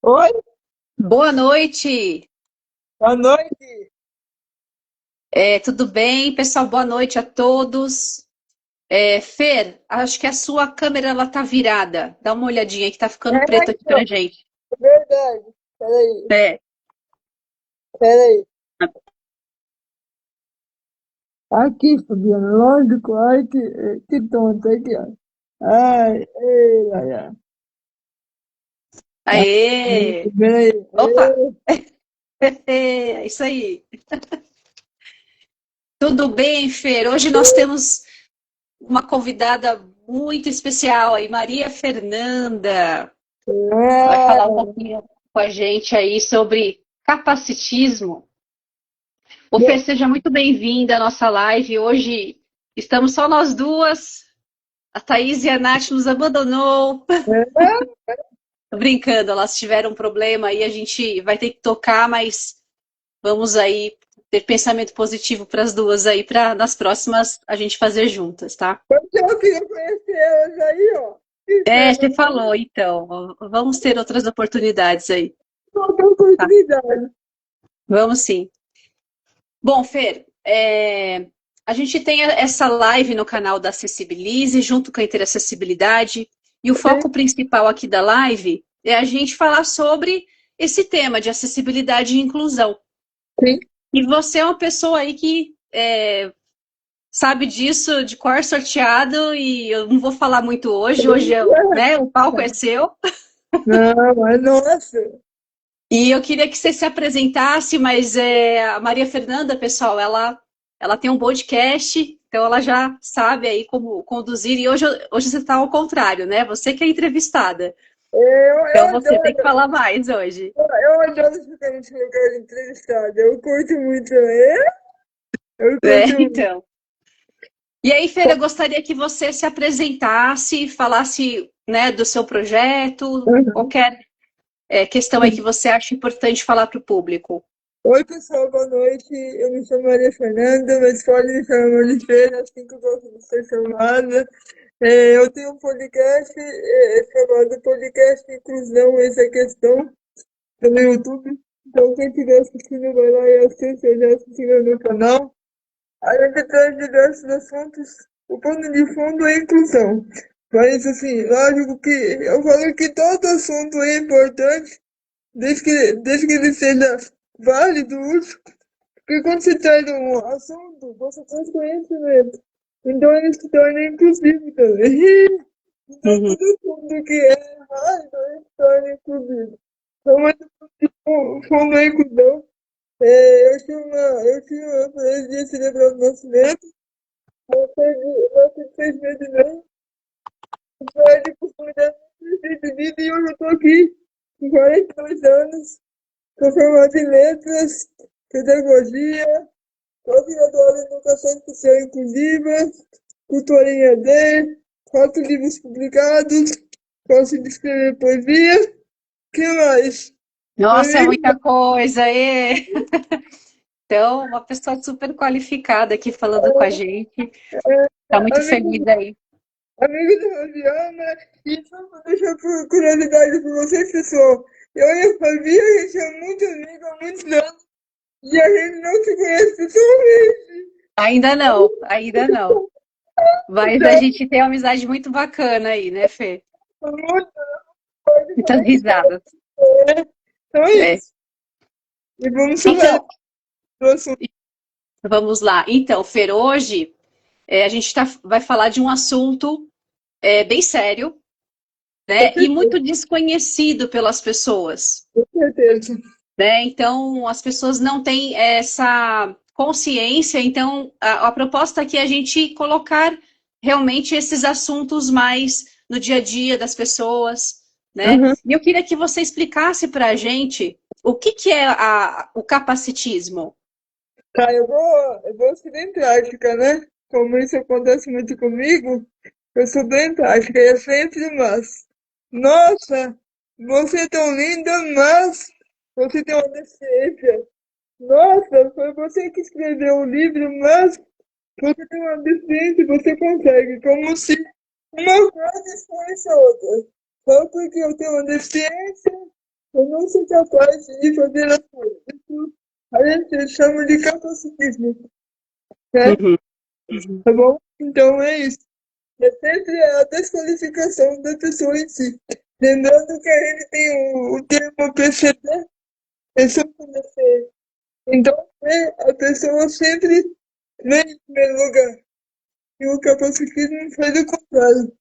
Oi, Boa noite. boa noite. Tudo bem, pessoal? Boa noite a todos. Fer, acho que a sua câmera ela tá virada. Dá uma olhadinha aí que tá ficando É, preto aqui então, pra gente. é verdade. Peraí, É. peraí. Aqui, Fabiana, lógico. Ai, que tonto aqui, ó. Ai, ei, ai, ai. Aê! Peraí. Opa! É isso aí. Tudo bem, Fer? Hoje nós temos uma convidada muito especial aí, Maria Fernanda. Vai falar um É, pouquinho com a gente aí sobre capacitismo. Ô, Fer, seja muito bem-vinda à nossa live. Hoje estamos só nós duas. A Thaís e a Nath nos abandonou. é, Tô brincando, elas tiveram um problema aí, a gente vai ter que tocar, mas vamos aí ter pensamento positivo para as duas aí, para nas próximas a gente fazer juntas, tá? porque eu queria conhecer elas aí, ó. Que Você pena, falou, então. Vamos ter outras oportunidades aí, não tem tá? oportunidade. Vamos sim. Bom, Fer, a gente tem essa live no canal da Acessibilize, junto com a Interacessibilidade, e o Sim, foco principal aqui da live é a gente falar sobre esse tema de acessibilidade e inclusão. sim. E você é uma pessoa aí que sabe disso de cor sorteado, e eu não vou falar muito hoje né, o palco é seu. Não, mas nossa. E eu queria que você se apresentasse, mas a Maria Fernanda, pessoal, ela tem um podcast, então ela já sabe aí como conduzir. E hoje você está ao contrário, né? Você que é entrevistada. Eu Então você tem que adoro. falar mais hoje. Eu adoro ficar nesse lugar de entrevistado. Eu curto muito. Eu curto muito. Então. E aí, Feira, eu gostaria que você se apresentasse, falasse, né, do seu projeto, Uhum. qualquer questão aí que você acha importante falar para o público. Oi, pessoal, boa noite. Eu me chamo Maria Fernanda, mas pode me chamar de Feira, assim que eu gosto de ser chamada. Eu tenho um podcast chamado Podcast Inclusão, essa é a questão, tá no YouTube. Então, quem estiver assistindo, vai lá e assiste, eu já assisti no meu canal. A gente traz diversos assuntos. O pano de fundo é a inclusão. Mas, assim, lógico que eu falo que todo assunto é importante, desde que ele seja válido, útil, porque quando se traz um assunto, você traz conhecimento. Então ele se torna inclusivo também. Então Uhum. tudo assunto que é válido, ele se torna inclusivo. Então, mas o fundo é inclusão. Eu aprendi a celebrar o nascimento, eu perdi 6 meses mesmo, de comunidade de vida e hoje eu estou aqui com 42 anos. Sou formado em letras, pedagogia, pós-graduado em educação especial inclusiva, tutor em EAD, 4 livros publicados, gosto de escrever poesia. Que mais? Nossa, é Amigo, muita coisa. Então, uma pessoa super qualificada aqui falando com a gente. Está muito feliz amigo, aí. amigo da Fabiana, e só para deixar por curiosidade para vocês, pessoal, eu e a Fabi, a gente é muito amigo há muitos anos e a gente não se conhece pessoalmente. Ainda não, ainda não. Mas a Então, gente tem uma amizade muito bacana aí, né, Fê? muito pode Muitas falar que risadas. é. Então é É. isso. E vamos falar Então, do assunto. vamos lá. Então, Fer, hoje a gente vai falar de um assunto bem sério, Com né? E certeza, muito desconhecido pelas pessoas, com certeza. né? Então, as pessoas não têm essa consciência. Então, a proposta aqui é a gente colocar realmente esses assuntos mais no dia a dia das pessoas, né? Uhum. E eu queria que você explicasse para a gente o que que é o capacitismo. Tá, eu vou ser bem prática, né? Como isso acontece muito comigo, eu sou bem prática. E é sempre mas. Nossa, você é tão linda, mas você tem uma deficiência. Nossa, foi você que escreveu o livro, mas você tem uma deficiência, você consegue. Como se uma coisa fosse outra. Só porque eu tenho uma deficiência. eu não sou capaz de fazer as coisas. Isso a gente chama de capacitismo, né? Uhum, uhum. Tá bom? Então é isso. É sempre a desqualificação da pessoa em si. Lembrando que a gente tem o termo PCD, pessoa com deficiência. Então, a pessoa sempre vem em primeiro lugar. E o capacitismo faz o contrário.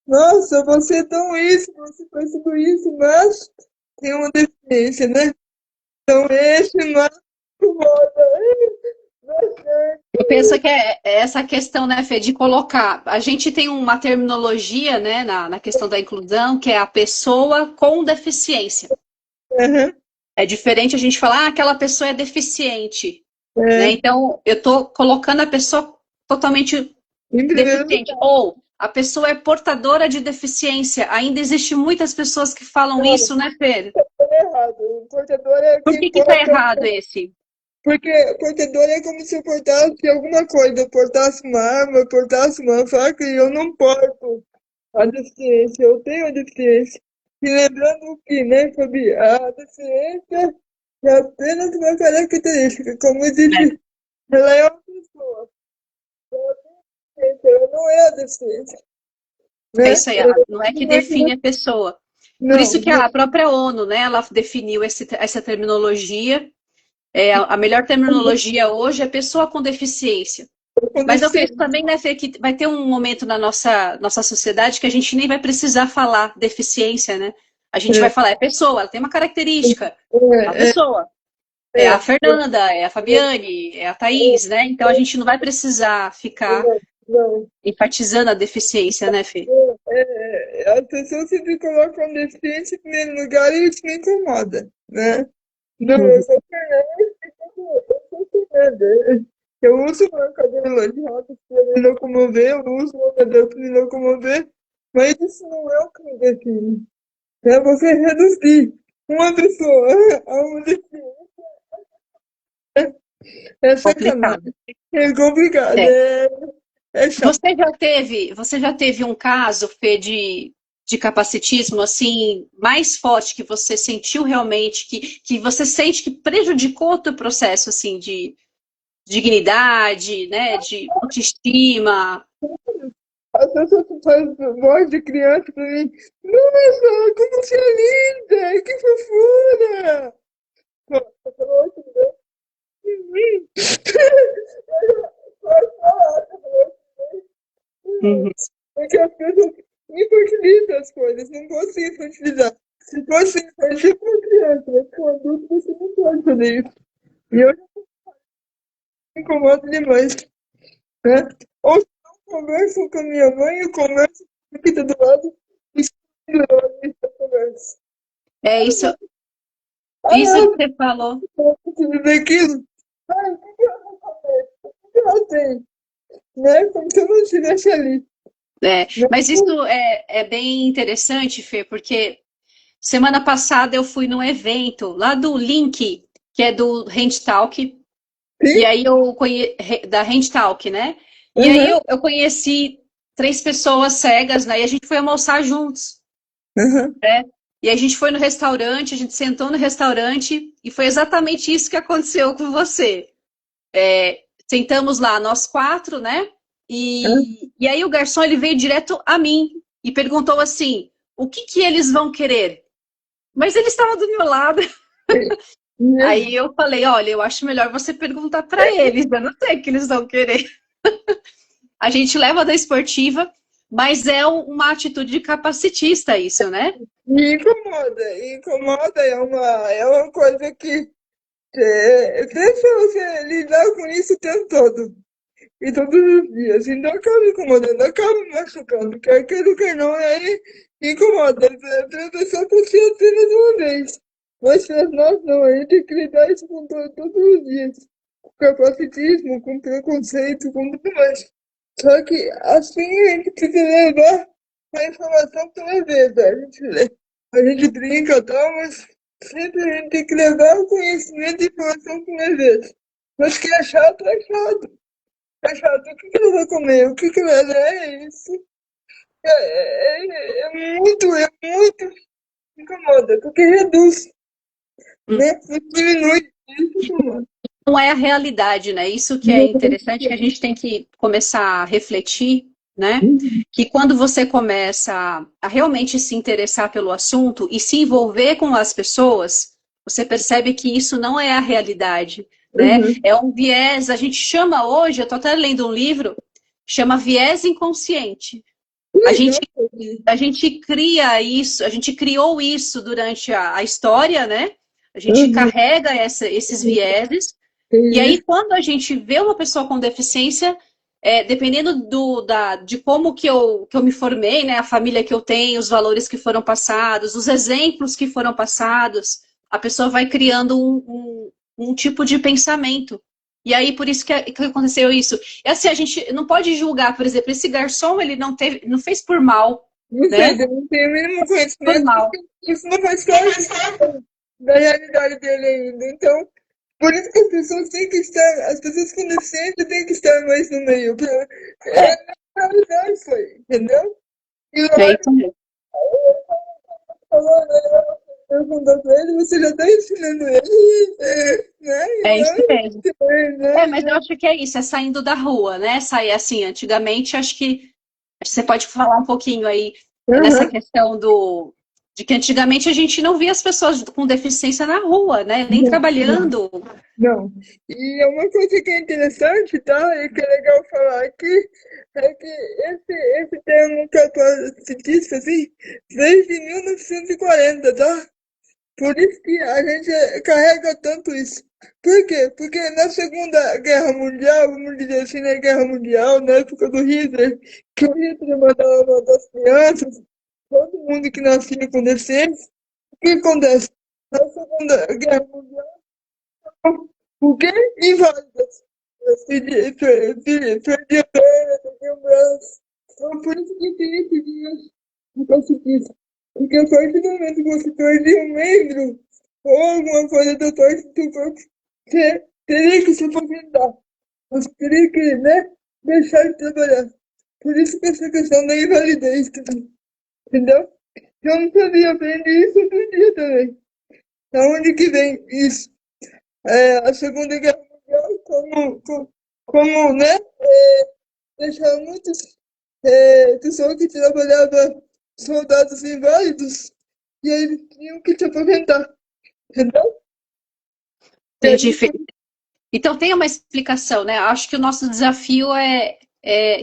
Nossa, você é tão isso, você faz tudo isso, mas tem uma deficiência, né? Então, esse mais incomoda. Bastante. Eu penso que é essa questão, né, Fê, de colocar. A gente tem uma terminologia, né, na questão da inclusão, que é a pessoa com deficiência. Aham, É diferente a gente falar, ah, aquela pessoa é deficiente, né? é, Então, eu estou colocando a pessoa totalmente em primeiro deficiente. lugar. Ou a pessoa é portadora de deficiência. Ainda existe muitas pessoas que falam Não, isso, né, Fê? tá errado. O portador é Por quem que que tá porta. errado esse? Porque portador é como se eu portasse alguma coisa, portasse uma arma, portasse uma faca e eu não porto a deficiência, eu tenho a deficiência. E lembrando que, né, Fabi, a deficiência é apenas uma característica, como eu disse, ela é uma pessoa, ela não é a deficiência, É né? isso aí, não é que define a pessoa. Por Não, isso que a própria ONU, né, ela definiu essa terminologia. A melhor terminologia hoje é pessoa com deficiência. com Mas eu penso deficiência. também, né, Fê, que vai ter um momento na nossa sociedade que a gente nem vai precisar falar deficiência, né? A gente vai É, falar, é pessoa, ela tem uma característica, é uma é, é, pessoa. É é, a Fernanda, é a Fabiane, é a Thaís, né? Então a gente não vai precisar ficar não, não. enfatizando a deficiência, né, Fê? As pessoas sempre colocam deficiência em primeiro lugar e isso me incomoda, né? Não, eu Uhum. sou Fernanda, eu sou Fernanda. Eu uso uma cadeira de rodas para me locomover, eu uso uma cadeira para me locomover, mas isso não é o que me define. É você reduzir uma pessoa a uma deficiência, é Complicado. sacanagem. É complicado, É. é chato. Você já teve um caso, Fê, de capacitismo assim mais forte que você sentiu realmente que você sente que prejudicou o teu processo assim de dignidade, né, de autoestima? As pessoas fazem voz de criança pra mim. Nossa, como você é linda! Que fofura! Nossa, pelo amor de Deus. Pode falar, pelo amor de Uhum. Deus. Porque as pessoas infantilizam as coisas, não posso infantilizar. Se fosse infantil com criança, mas com adulto você não pode fazer isso. E eu já me incomodo demais, né? Ou se não converso com a minha mãe, eu converso com a que tá do lado e escuto a conversa. É isso, Ai, isso que você falou. tudo daquilo. Ai, o que que ela vai comer? O que que ela tem? Né? Como se eu não estivesse ali. Né? Mas isso é bem interessante, Fê, porque semana passada eu fui num evento lá do Link, que é do Hand Talk, e Sim? aí eu conheci da Hand Talk, né? E aí Aham, eu conheci três pessoas cegas, né? E a gente foi almoçar juntos, aham, né? E a gente foi no restaurante, a gente sentou no restaurante e foi exatamente isso que aconteceu com você. Sentamos lá, nós quatro, né? aham. E aí o garçom ele veio direto a mim e perguntou assim: o que que eles vão querer? Mas ele estava do meu lado. Né? Aí eu falei: olha, eu acho melhor você perguntar para eles, eu não sei o que eles vão querer. A gente leva da esportiva, mas é uma atitude capacitista isso, né? Me incomoda, é uma coisa que deixa você lidar com isso o tempo todo. E todos os dias. Então acaba incomodando, acaba machucando. Quer queira, quer não, aí incomoda. A pessoa por si apenas uma vez. Mas para nós não, a gente tem que lidar isso com todos os dias. Com capacitismo, com preconceito, com tudo mais. Só que assim a gente precisa levar a informação com leveza. A gente brinca e tal, mas sempre a gente tem que levar o conhecimento e informação com leveza. Mas que é chato, é chato. É chato. O que que ela vai comer? O que que ela é isso? É muito incomoda, porque reduz, né? Diminui, isso incomoda. Não é a realidade, né? Isso que é interessante, que a gente tem que começar a refletir, né? Que quando você começa a realmente se interessar pelo assunto e se envolver com as pessoas, você percebe que isso não é a realidade, né? É um viés, a gente chama hoje, eu estou até lendo um livro, chama viés inconsciente. A gente cria isso, a gente criou isso durante a história, né? A gente carrega esses vieses. E aí, quando a gente vê uma pessoa com deficiência, dependendo de como que eu me formei, né, a família que eu tenho, os valores que foram passados, os exemplos que foram passados, a pessoa vai criando um tipo de pensamento. E aí, por isso que aconteceu isso. E assim, a gente não pode julgar, por exemplo, esse garçom, ele não fez por mal, Não né? sei, eu não tenho o mínimo Por conhecimento, mal. porque isso não faz parte da realidade dele ainda. Então, por isso que as pessoas têm que estar, as pessoas com deficiência têm que estar mais no meio. É a realidade, foi, entendeu? E É olha, isso mesmo. falou, né? Perguntou pra ele, você já está ensinando ele, né? É isso mesmo. Mas Né? eu acho que é isso, é saindo da rua, né? Sair assim, antigamente, acho que você pode falar um pouquinho aí nessa Aham. questão de que antigamente a gente não via as pessoas com deficiência na rua, né? Nem trabalhando. Não. E é uma coisa que é interessante, tá? E que é legal falar aqui, é que esse termo capacitista, assim, desde 1940, tá? Por isso que a gente carrega tanto isso. Por quê? Porque na Segunda Guerra Mundial, vamos dizer assim, na Guerra Mundial, na época do Hitler, que o Hitler mandava matar as crianças, todo mundo que nascia com deficiência, o que acontece? Na Segunda Guerra Mundial, o quê? Inválidas. Perdi a perna, perdi o braço. Então, por isso que tem esse dia de pacifismo. Porque a partir do momento que você perde um membro ou alguma coisa da parte do seu corpo, você teria que se aposentar. Você teria que, né, deixar de trabalhar. Por isso que essa questão da invalidez também. Entendeu? Eu não sabia, aprendi isso outro dia também. Da onde que vem isso? A Segunda Guerra Mundial, como né, deixar muitas pessoas que trabalhavam, soldados inválidos, e aí eles tinham que se aposentar, entendeu? E Entendi. aí, Então tem uma explicação, né? Acho que o nosso desafio é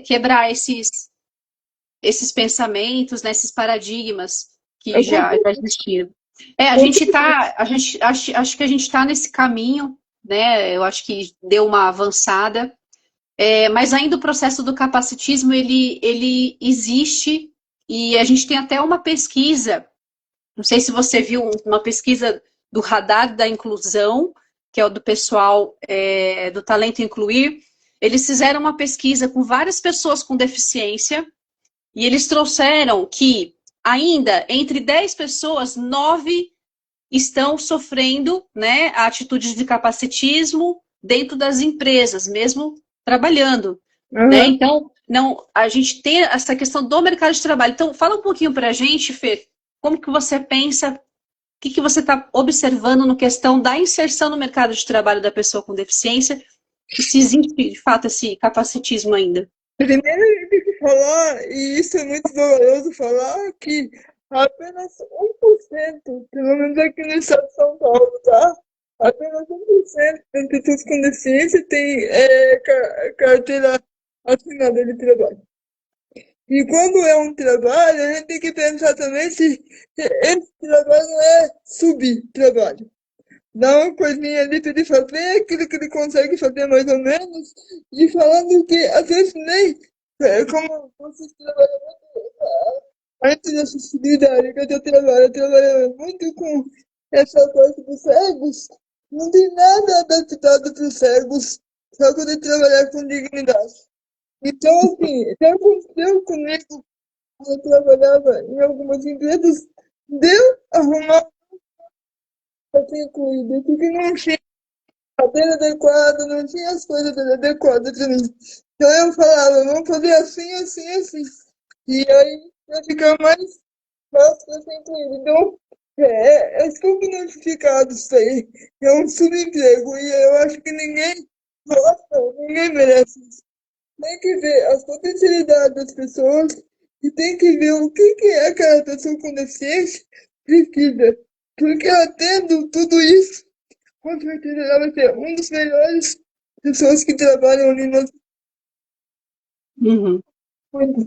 quebrar esses pensamentos, né, esses paradigmas que eu já existiram. A gente tá, acho que a gente está nesse caminho, né? Eu acho que deu uma avançada, mas ainda o processo do capacitismo ele existe e a gente tem até uma pesquisa. Não sei se você viu uma pesquisa do Radar da Inclusão, que é o do pessoal do Talento Incluir. Eles fizeram uma pesquisa com várias pessoas com deficiência e eles trouxeram que ainda entre 10 pessoas, 9 estão sofrendo, né, atitudes de capacitismo dentro das empresas, mesmo trabalhando, né? aham. Então, não, a gente tem essa questão do mercado de trabalho. Então, fala um pouquinho para a gente, Fê, como que você pensa, o que você está observando no questão da inserção no mercado de trabalho da pessoa com deficiência e se existe, de fato, esse capacitismo ainda? Primeiro a gente tem que falar, e isso é muito doloroso falar, que apenas 1%, pelo menos aqui no estado de São Paulo, tá? Apenas 1% das pessoas com deficiência tem carteira assinada de trabalho. E quando é um trabalho, a gente tem que pensar também se esse trabalho não é subtrabalho. Dá uma coisinha ali para ele fazer, aquilo que ele consegue fazer mais ou menos, e falando que às vezes nem, como vocês trabalham muito, antes da acessibilidade que eu trabalho muito com essa parte dos cegos, não tem nada adaptado para os cegos, só poder trabalhar com dignidade. Então, assim, já aconteceu comigo, quando eu trabalhava em algumas empresas, deu arrumar para ser incluído, porque não tinha cadeira adequada, não tinha as coisas adequadas para mim. Então eu falava, vamos fazer assim, assim, assim. E aí ia ficar mais fácil para ser incluído. Então, É subnotificado isso aí. É um subemprego. E eu acho que ninguém gosta, ninguém merece isso. Tem que ver as potencialidades das pessoas e tem que ver o que que é aquela pessoa com deficiência precisa. Porque ela tendo tudo isso, com certeza ela vai ser um dos melhores pessoas que trabalham ali nas Uhum, coisas.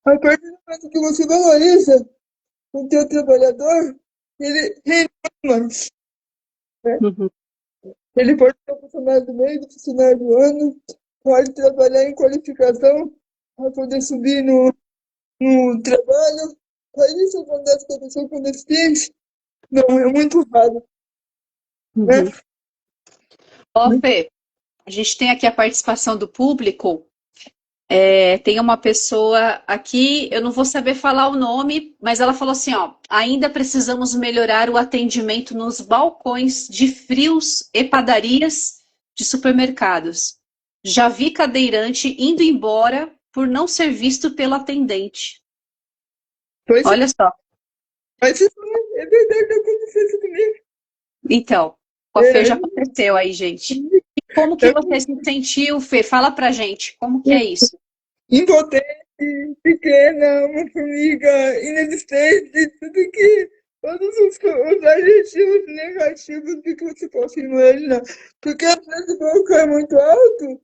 A partir do momento que você valoriza o teu trabalhador, ele rende mais, né? uhum, Ele pode ser funcionário do mês, funcionário do ano, pode trabalhar em qualificação para poder subir no trabalho. Mas isso acontece com a pessoa com deficiência? Não, é muito raro, né? uhum. Ó, Fê, a gente tem aqui a participação do público. Tem uma pessoa aqui, eu não vou saber falar o nome, mas ela falou assim, ó, ainda precisamos melhorar o atendimento nos balcões de frios e padarias de supermercados. Já vi cadeirante indo embora por não ser visto pelo atendente. Pois é, Olha só. mas isso é verdade, aconteceu isso comigo. Então, com a Fê É, já aconteceu aí, gente. E como que você se sentiu, Fê? Fala pra gente, como que é isso? impotente, pequena, uma formiga inexistente, tudo que, todos os adjetivos negativos de que você possa imaginar. Porque às vezes o banco é muito alto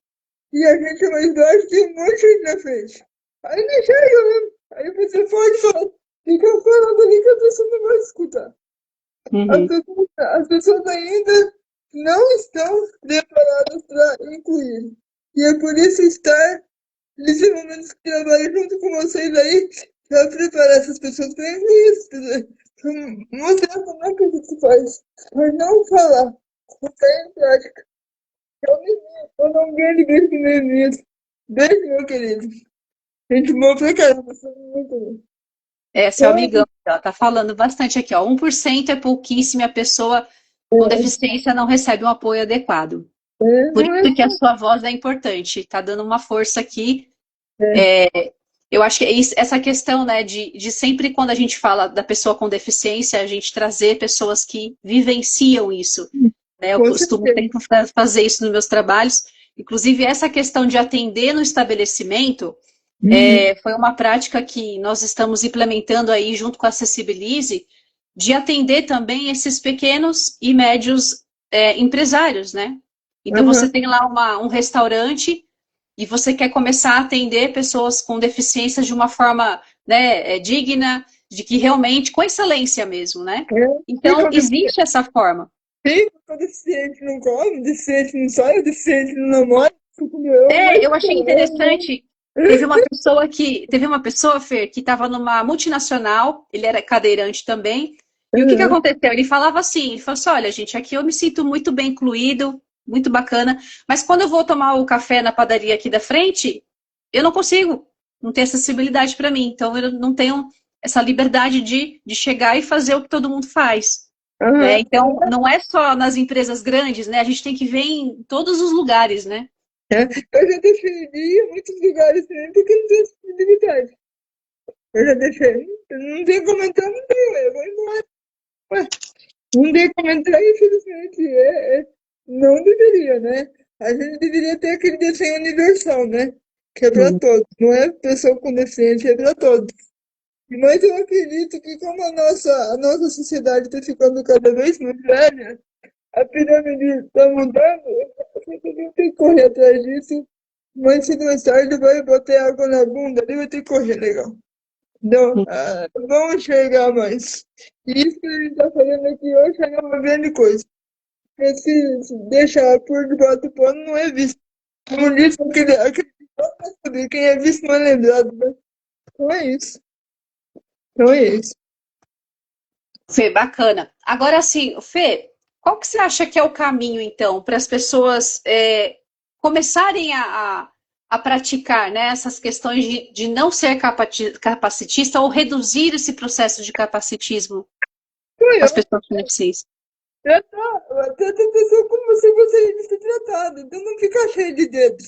e a gente é mais baixo, tem um monte de gente na frente. Aí não chega mesmo. Aí você pode falar, fica falando ali que a pessoa não vai escutar. Uhum, As pessoas ainda não estão preparadas para incluir. E é por isso estar nesse momento que trabalho junto com vocês aí, para preparar essas pessoas para isso, para mostrar como é que a gente faz. Mas não falar, botar em prática. Eu me vi, eu não ganho beijo no meu início. Beijo, meu querido. Gente boa pra caramba, você é muito bom. Seu amigão, ela tá falando bastante aqui, ó. 1% é pouquíssimo e a pessoa com deficiência não recebe um apoio adequado. Por Não é, isso que a sua voz é importante, tá dando uma força aqui. é, Eu acho que é essa questão, né, de sempre quando a gente fala da pessoa com deficiência, a gente trazer pessoas que vivenciam isso, né? Eu com costumo certeza. sempre fazer isso nos meus trabalhos. Inclusive, essa questão de atender no estabelecimento Uhum. foi uma prática que nós estamos implementando aí junto com a Acessibilize, de atender também esses pequenos e médios empresários, né? Então, Aham. você tem lá um restaurante e você quer começar a atender pessoas com deficiência de uma forma, né, digna, de que realmente, com excelência mesmo, né? É, Então, fica existe essa forma. sim, o deficiente não come, o deficiente não sai, o deficiente não namora, como eu, mas Eu achei interessante. Teve uma pessoa, Fer, que estava numa multinacional, ele era cadeirante também. E o que Aham, aconteceu? Ele falava assim, ele falou assim, olha, gente, aqui eu me sinto muito bem incluído, muito bacana, mas quando eu vou tomar o café na padaria aqui da frente, eu não consigo, não tem acessibilidade para mim, então eu não tenho essa liberdade de chegar e fazer o que todo mundo faz. Né? aham. Então, não é só nas empresas grandes, né? A gente tem que ver em todos os lugares, né? É, eu já defendi muitos lugares também porque não tem acessibilidade. Eu já deixei. Não tem como entrar, não tem, eu vou embora. Ué, não tem como entrar, infelizmente. Não deveria, né? A gente deveria ter aquele desenho universal, né? Que é para todos. Não é pessoa com deficiência, é para todos. Mas eu acredito que como a nossa sociedade está ficando cada vez mais velha, a pirâmide está mudando, você tem que correr atrás disso, mas se mais tarde vai botar água na bunda, ali vai ter que correr legal. Não, vamos chegar mais. E isso que a gente está falando aqui hoje é uma grande coisa. Porque se deixar por debaixo do pano, não é visto. Como disse aquele quem é visto não é lembrado, né? Então é isso. Então é isso. Fê, bacana. Agora sim, Fê, qual que você acha que é o caminho, então, para as pessoas começarem a praticar, né, essas questões de não ser capacitista ou reduzir esse processo de capacitismo Então com as eu. pessoas com deficiência? Trata a pessoa como você gostaria de ser tratado. Então não fica cheio de dedos.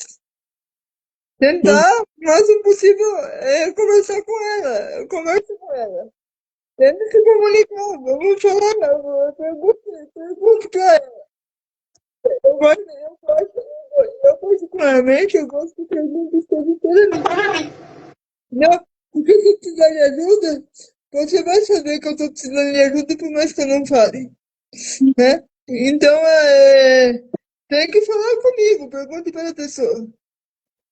Hum, Tentar, o máximo possível, conversar com ela. Eu converso com ela. tenta se comunicar, vamos falar, eu pergunto pra ela. Eu particularmente, eu gosto de perguntas todas para mim. Não, porque se eu precisar de ajuda, você vai saber que eu tô precisando de ajuda, por mais que eu não fale, né? Então, tem que falar comigo, pergunte para a pessoa.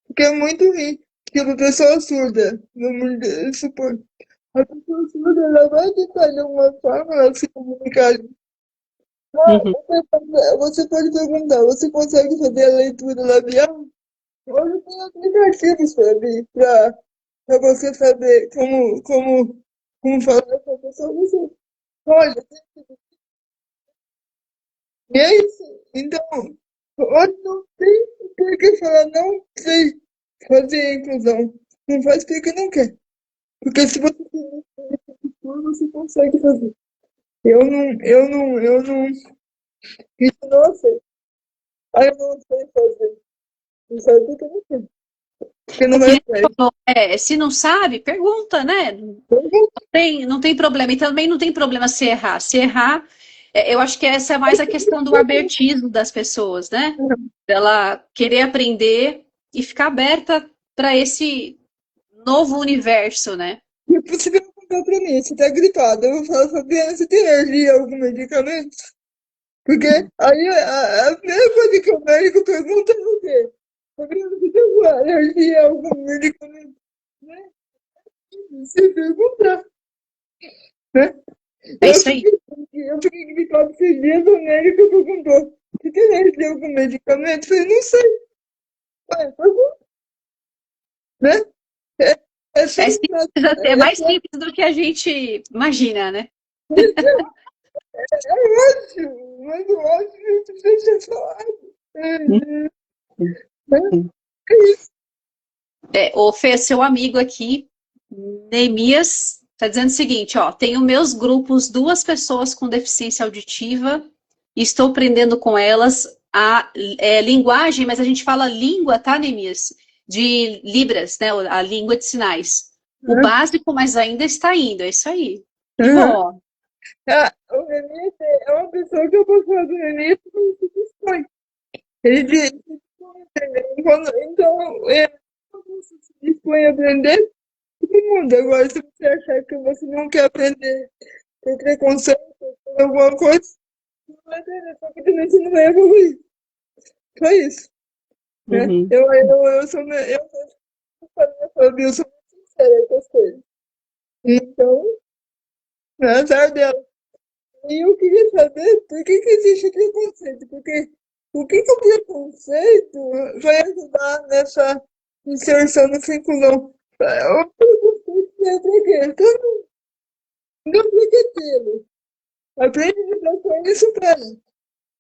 Porque é muito ruim. Tipo, a pessoa surda, vamos supor. A pessoa surda, ela vai tentar de alguma forma ela se comunicar. Ah, Uhum. você pode perguntar, você consegue fazer a leitura labial? Hoje tem aplicativos para você saber como falar com a pessoa. Você, olha, e é isso. Então, hoje não tem por que falar, não sei fazer a inclusão. Não faz porque não quer. Porque se você fizer, você consegue fazer. Eu não, isso não sei. Ah, eu não sei fazer. Não sabe porque não quer. Porque É não que vai nem você atrás. falou, se não sabe, pergunta, né? Não tem problema. E também não tem problema se errar. Se errar, eu acho que essa é mais a questão do abertismo das pessoas, né? Ela querer aprender e ficar aberta para esse novo universo, né? E é possível perguntar pra mim, você tá gripada. Eu vou falar, Fabiana, você tem alergia a algum medicamento? Porque aí a primeira coisa que o médico pergunta é o quê? Fabiana, você tem alguma alergia a algum medicamento? Né? Você pergunta, né? É Eu isso aí. fiquei, eu fiquei gripada esses dias, o médico perguntou, você tem alergia a algum medicamento? Eu falei, não sei. Ué, pergunta, né? É, é só É uma, simples, é é mais só, simples do que a gente imagina, né? é ótimo, mas o ótimo precisa ser falado. É isso. O Fê, seu amigo aqui, Neemias, está dizendo o seguinte, ó, tenho meus grupos, 2 pessoas com deficiência auditiva, e estou aprendendo com elas a linguagem, mas a gente fala língua, tá, Neemias? De Libras, né? A língua de sinais. O Né? básico, mas ainda está indo, é isso aí. Que Uhum. bom. Ah, o Renê é uma pessoa que eu posso falar do Renê porque ele se dispõe. Ele se dispõe a aprender. Então, quando você se dispõe a aprender, todo mundo. Agora, se você achar que você não quer aprender, tem preconceito, tem alguma coisa, não vai aprender, porque também você não vai evoluir. Só isso, né? Uhum. Eu sou, eu sou muito sincera com as coisas. Então, é azar dela. E eu queria saber por que que existe preconceito, porque o que que o preconceito vai ajudar nessa inserção nessa inclusão? O preconceito é para quê? Então, não para que tê-lo. Aprende a lidar com ele e supera.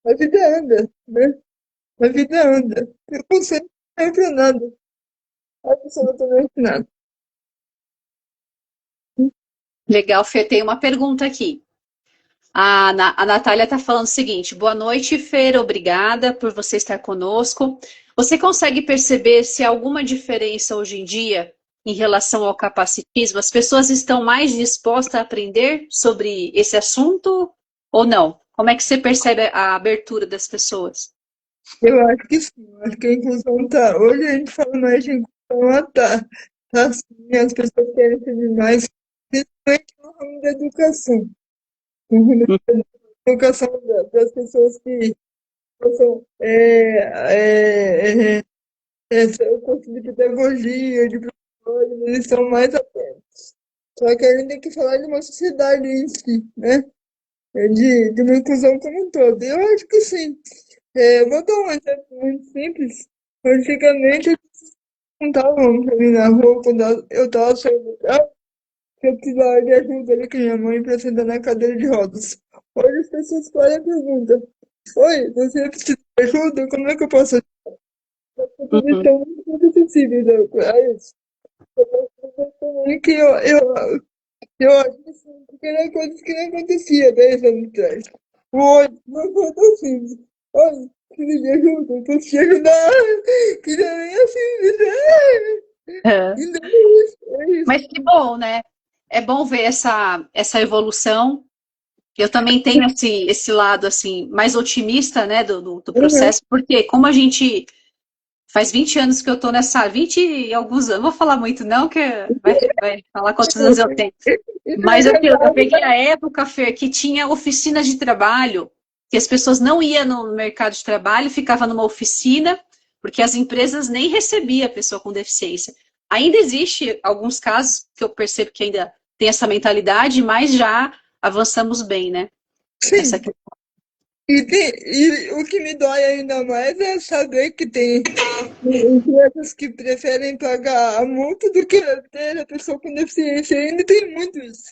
A vida anda, né? A vida anda. Preconceito não é para nada. Absolutamente nada. Legal, Fê, tem uma pergunta aqui. A Natália está falando o seguinte: boa noite, Fer, obrigada por você estar conosco. Você consegue perceber se há alguma diferença hoje em dia em relação ao capacitismo? As pessoas estão mais dispostas a aprender sobre esse assunto ou não? Como é que você percebe a abertura das pessoas? Eu acho que sim. Eu acho que a inclusão tá. Hoje a gente fala mais de inclusão, tá. Tá sim, as pessoas querem saber mais, principalmente no ramo da educação. No ramo da educação das pessoas que possam essa, o curso de pedagogia, de professores, eles são mais abertos. Só que a gente tem que falar de uma sociedade em si, né? De uma inclusão como um todo. Eu acho que sim. Eu vou dar um exemplo muito simples. Antigamente, eles contavam pra mim na rua, quando eu estava saindo do carro, que eu precisava de ajuda ali com minha mãe para sentar na cadeira de rodas. Hoje as pessoas param e perguntam: oi, você precisa de ajuda? Como é que eu posso ajudar? Eles Uhum. estão muito acessíveis a isso. Eu posso dizer também que eu acho que sim, porque eram coisas que não acontecia 10 anos atrás. Hoje, não foi tão simples. Oi, precisa de ajuda? Eu posso te ajudar? Que não é assim, né? É. Então é isso, é isso. Mas que bom, né? é bom ver essa evolução. Eu também tenho esse lado assim mais otimista, né, do Uhum. processo, porque como a gente faz 20 anos que eu tô nessa, 20 e alguns anos, não vou falar muito não, que vai falar quantos anos eu tenho. Isso é Mas eu verdade. peguei a época, Fer, que tinha oficinas de trabalho, que as pessoas não iam no mercado de trabalho, ficava numa oficina, porque as empresas nem recebiam a pessoa com deficiência. Ainda existe alguns casos que eu percebo que ainda tem essa mentalidade, mas já avançamos bem, né? Nessa Sim. E o que me dói ainda mais é saber que tem empresas que preferem pagar a multa do que ter a pessoa com deficiência. E ainda tem muito isso.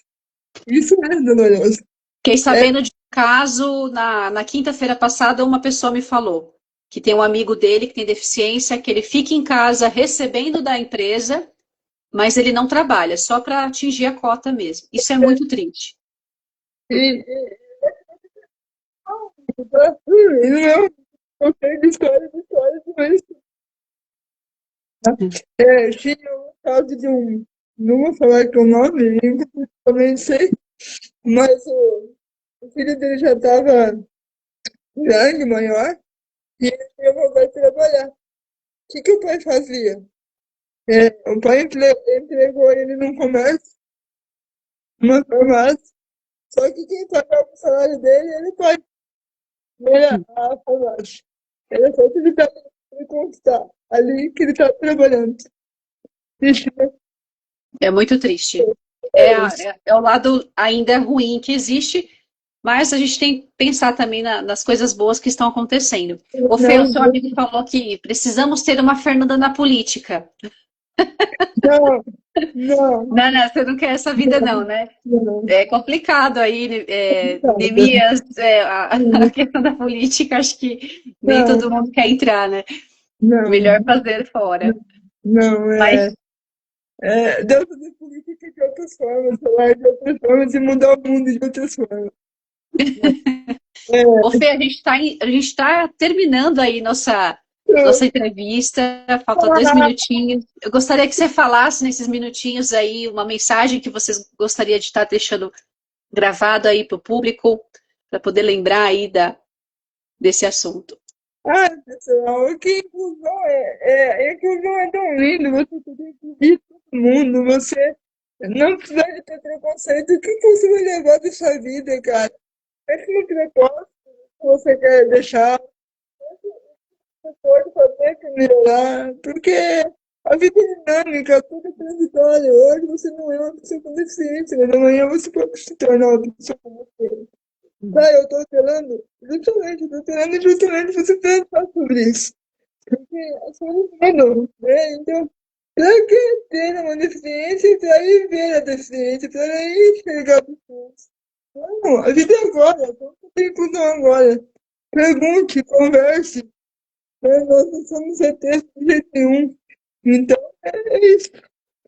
Isso é doloroso. Fiquei É, sabendo de um caso, na quinta-feira passada, uma pessoa me falou que tem um amigo dele que tem deficiência, que ele fica em casa recebendo da empresa, mas ele não trabalha, só para atingir a cota mesmo. Isso é muito triste. não, eu sei de histórias, mas tinha um caso de um. Não vou falar que o nome, eu também sei, mas o filho dele já estava grande, maior, e ele ia voltar a trabalhar. O que o pai fazia? O pai entregou ele num comércio, numa farmácia, só que quem pagava o salário dele, ele pai, não era a farmácia. Era só que ele estava conquistar ali que ele estava trabalhando. Isso É muito triste. é isso. É o lado ainda ruim que existe, mas a gente tem que pensar também nas coisas boas que estão acontecendo. O Fê, o Não, seu amigo falou que precisamos ter uma Fernanda na política. não, não, Não, não, você não quer essa vida, não, né? não, É complicado aí, não, Neemias, a questão da política, acho que nem não, todo mundo quer entrar, né? não, Melhor fazer fora. não, Mas, Deus fazer política de outras formas, falar de outras formas e mudar o mundo de outras formas. ô É, Fê, a gente tá terminando aí nossa entrevista, faltam 2 minutinhos. Eu gostaria que você falasse nesses minutinhos aí uma mensagem que vocês gostariam de estar deixando gravado aí para o público, para poder lembrar aí desse assunto. pessoal, que inclusão inclusão é tão lindo, você poder incluir todo mundo, você não precisa de ter preconceito. O que você vai levar da sua vida, cara? Esse é o propósito que você quer deixar, você pode fazer para melhorar, porque a vida é dinâmica, tudo é transitório. Hoje você não é uma pessoa com deficiência, mas amanhã você pode se tornar uma pessoa com deficiência. Tá, eu tô esperando, justamente, eu tô esperando justamente você pensar sobre isso. Porque as coisas mudam, né? Então, pra que ter uma deficiência, pra ir ver a deficiência, pra ir enxergar a deficiência? Não, a vida é agora, então tem inclusão agora. Pergunte, converse, né? Nós não somos ETs de jeito nenhum. Então, é isso.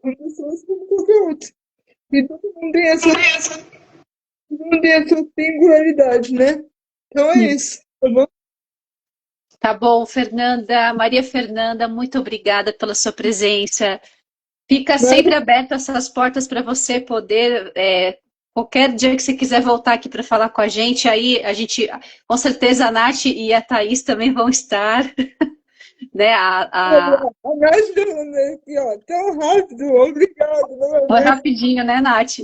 São pessoas como qualquer outro. E todo mundo tem a sua singularidade, né? Então é isso, tá bom? Tá bom, Fernanda, Maria Fernanda, muito obrigada pela sua presença. Fica sempre Nada, aberto essas portas para você poder, qualquer dia que você quiser voltar aqui para falar com aí a gente, com certeza a Nath e a Thaís também vão estar, né? a Nath falando aqui, ó, tão rápido, obrigado, Foi novamente. rapidinho, né, Nath?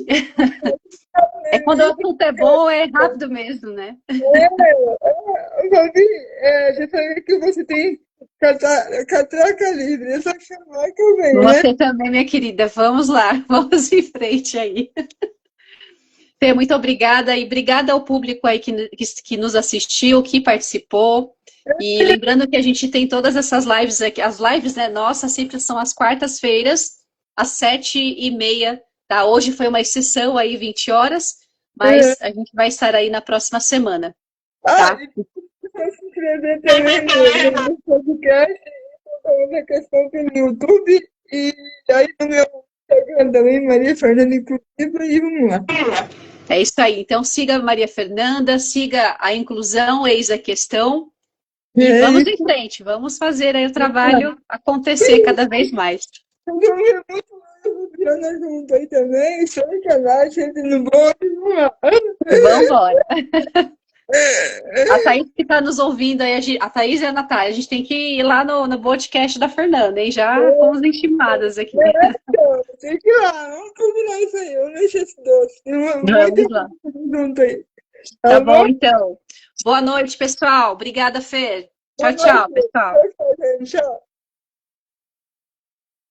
É quando o assunto é bom, é rápido mesmo, né? Eu já vi, já sabia que você tem catraca livre, é só chamar que eu venho, né? Você também, minha querida. Vamos lá, vamos em frente aí. Fê, muito obrigada e obrigada ao público aí que nos assistiu, que participou. E lembrando que a gente tem todas essas lives aqui, as lives, né, nossas sempre são às quartas-feiras, às 7h30, tá? Hoje foi uma exceção aí, 20 horas, É. mas a gente vai estar aí na próxima semana, tá? E pode se inscrever também no podcast, falando a questão pelo YouTube, e aí no meu Instagram também, Maria Fernanda Inclusiva, e vamos lá. É isso aí. Então siga a Maria Fernanda, siga a inclusão, eis a questão. E É vamos em isso. frente, vamos fazer aí o trabalho acontecer cada vez mais. Eu é muito Jana junto aí também, só canal, gente no bonde, Vamos embora. A Thaís que está nos ouvindo aí, a Thaís e a Natália, a gente tem que ir lá no podcast da Fernanda, hein? Já fomos intimadas aqui. Tem que ir lá, vamos combinar isso aí, vamos deixar esse doce. Vamos lá. Junto aí. Tá bom, então. Boa noite, pessoal. Obrigada, Fê. Tchau, tchau, pessoal. Tchau.